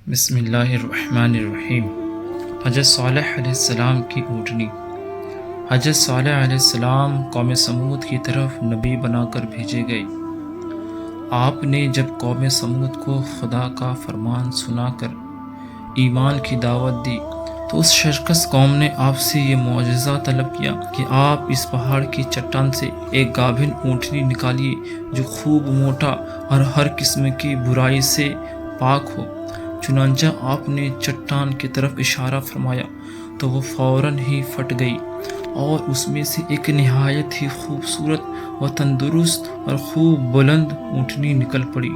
بسم اللہ الرحمن الرحیم۔ حضرت صالح علیہ السلام کی اونٹنی۔ حضرت صالح علیہ السلام قوم سمود کی طرف نبی بنا کر بھیجے گئے۔ آپ نے جب قوم سمود کو خدا کا فرمان سنا کر ایمان کی دعوت دی تو اس شرکس قوم نے آپ سے یہ معجزہ طلب کیا کہ آپ اس پہاڑ کی چٹان سے ایک گابھن اونٹنی نکالیے جو خوب موٹا اور ہر قسم کی برائی سے پاک ہو۔ چنانچہ آپ نے چٹان کی طرف اشارہ فرمایا تو وہ فوراً ہی پھٹ گئی اور اس میں سے ایک نہایت ہی خوبصورت و تندرست اور خوب بلند اونٹنی نکل پڑی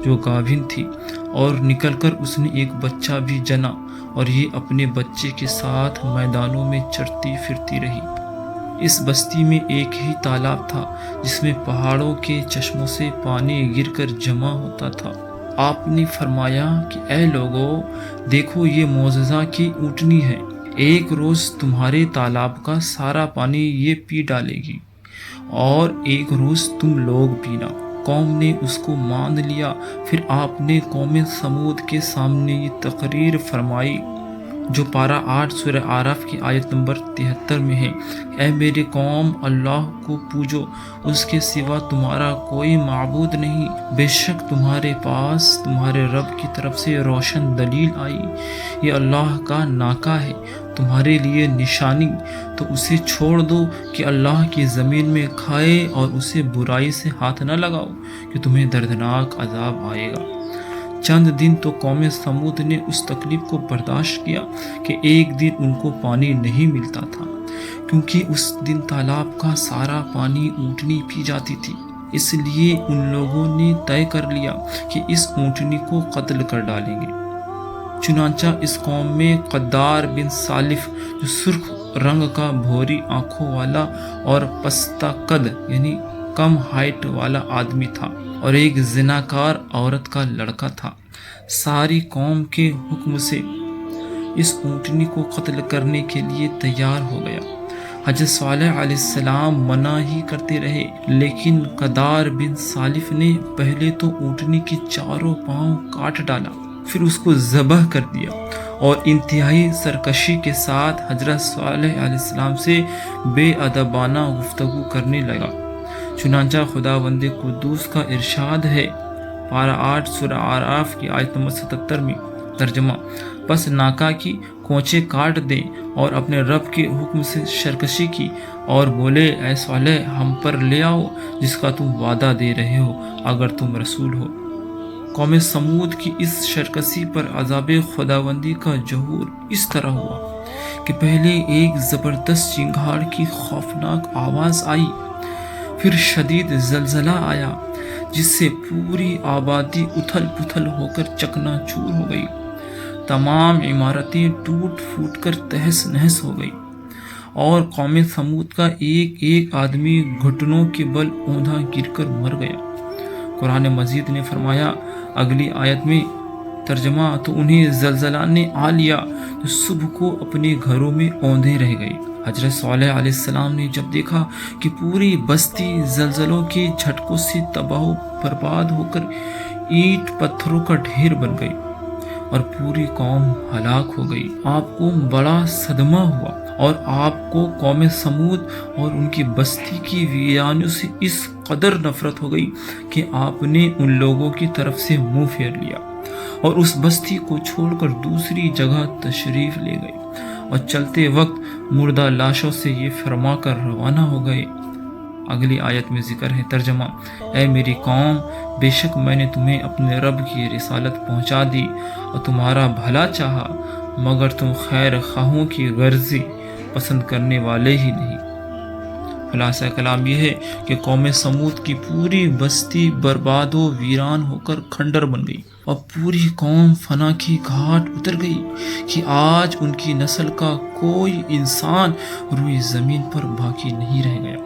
جو گابھن تھی، اور نکل کر اس نے ایک بچہ بھی جنا، اور یہ اپنے بچے کے ساتھ میدانوں میں چرتی پھرتی رہی۔ اس بستی میں ایک ہی تالاب تھا جس میں پہاڑوں کے چشموں سے پانی گر کر جمع ہوتا تھا۔ آپ نے فرمایا کہ اے لوگو، دیکھو یہ معجزہ کی اونٹنی ہے، ایک روز تمہارے تالاب کا سارا پانی یہ پی ڈالے گی اور ایک روز تم لوگ پینا۔ قوم نے اس کو مان لیا۔ پھر آپ نے قوم سمود کے سامنے یہ تقریر فرمائی جو پارہ 8 سورہ اعراف کی آیت نمبر 73 میں ہے، اے میرے قوم، اللہ کو پوجو، اس کے سوا تمہارا کوئی معبود نہیں۔ بے شک تمہارے پاس تمہارے رب کی طرف سے روشن دلیل آئی، یہ اللہ کا ناکہ ہے تمہارے لیے نشانی، تو اسے چھوڑ دو کہ اللہ کی زمین میں کھائے اور اسے برائی سے ہاتھ نہ لگاؤ کہ تمہیں دردناک عذاب آئے گا۔ چند دن تو قوم سمود نے اس تکلیف کو برداشت کیا کہ ایک دن ان کو پانی نہیں ملتا تھا، کیونکہ اس دن تالاب کا سارا پانی اونٹنی پی جاتی تھی۔ اس لیے ان لوگوں نے طے کر لیا کہ اس اونٹنی کو قتل کر ڈالیں گے۔ چنانچہ اس قوم میں قدار بن سالف جو سرخ رنگ کا بھوری آنکھوں والا اور پستہ قد یعنی کم ہائٹ والا آدمی تھا، اور ایک زناکار عورت کا لڑکا تھا، ساری قوم کے حکم سے اس اونٹنی کو قتل کرنے کے لیے تیار ہو گیا۔ حضرت صالح علیہ السلام منع ہی کرتے رہے، لیکن قدار بن سالف نے پہلے تو اونٹنی کی چاروں پاؤں کاٹ ڈالا، پھر اس کو ذبح کر دیا اور انتہائی سرکشی کے ساتھ حضرت صالح علیہ السلام سے بے ادبانہ گفتگو کرنے لگا۔ چنانچہ خداوند قدوس کا ارشاد ہے، پارہ 8 سورہ اعراف کی آیت نمبر 77 میں، ترجمہ: پس ناکا کی کونچے کاٹ دیں اور اپنے رب کے حکم سے سرکشی کی اور بولے، اے صالح، ہم پر لے آؤ جس کا تم وعدہ دے رہے ہو اگر تم رسول ہو۔ قوم سمود کی اس سرکشی پر عذاب خداوندی کا ظہور اس طرح ہوا کہ پہلے ایک زبردست چنگھاڑ کی خوفناک آواز آئی، پھر شدید زلزلہ آیا جس سے پوری آبادی اتھل پتھل ہو کر چکنا چور ہو گئی، تمام عمارتیں ٹوٹ پھوٹ کر تہس نہس ہو گئی، اور قوم سمود کا ایک ایک آدمی گھٹنوں کے بل اوندھا گر کر مر گیا۔ قرآن مجید نے فرمایا اگلی آیت میں، ترجمہ: تو انہیں زلزلہ نے آ لیا تو صبح کو اپنے گھروں میں اوندھے رہ گئے۔ حضرت صالح علیہ السلام نے جب دیکھا کہ پوری بستی زلزلوں کے جھٹکوں سے تباہ و برباد ہو کر اینٹ پتھروں کا ڈھیر بن گئی اور پوری قوم ہلاک ہو گئی، آپ کو بڑا صدمہ ہوا، اور آپ کو قوم سمود اور ان کی بستی کی ویرانیوں سے اس قدر نفرت ہو گئی کہ آپ نے ان لوگوں کی طرف سے منہ پھیر لیا اور اس بستی کو چھوڑ کر دوسری جگہ تشریف لے گئے، اور چلتے وقت مردہ لاشوں سے یہ فرما کر روانہ ہو گئے۔ اگلی آیت میں ذکر ہے، ترجمہ: اے میری قوم، بے شک میں نے تمہیں اپنے رب کی رسالت پہنچا دی اور تمہارا بھلا چاہا، مگر تم خیر خواہوں کی غرضی پسند کرنے والے ہی نہیں۔ خلاصہ کلام یہ ہے کہ قوم سمود کی پوری بستی برباد و ویران ہو کر کھنڈر بن گئی اور پوری قوم فنا کی گھاٹ اتر گئی کہ آج ان کی نسل کا کوئی انسان روئے زمین پر باقی نہیں رہ گیا۔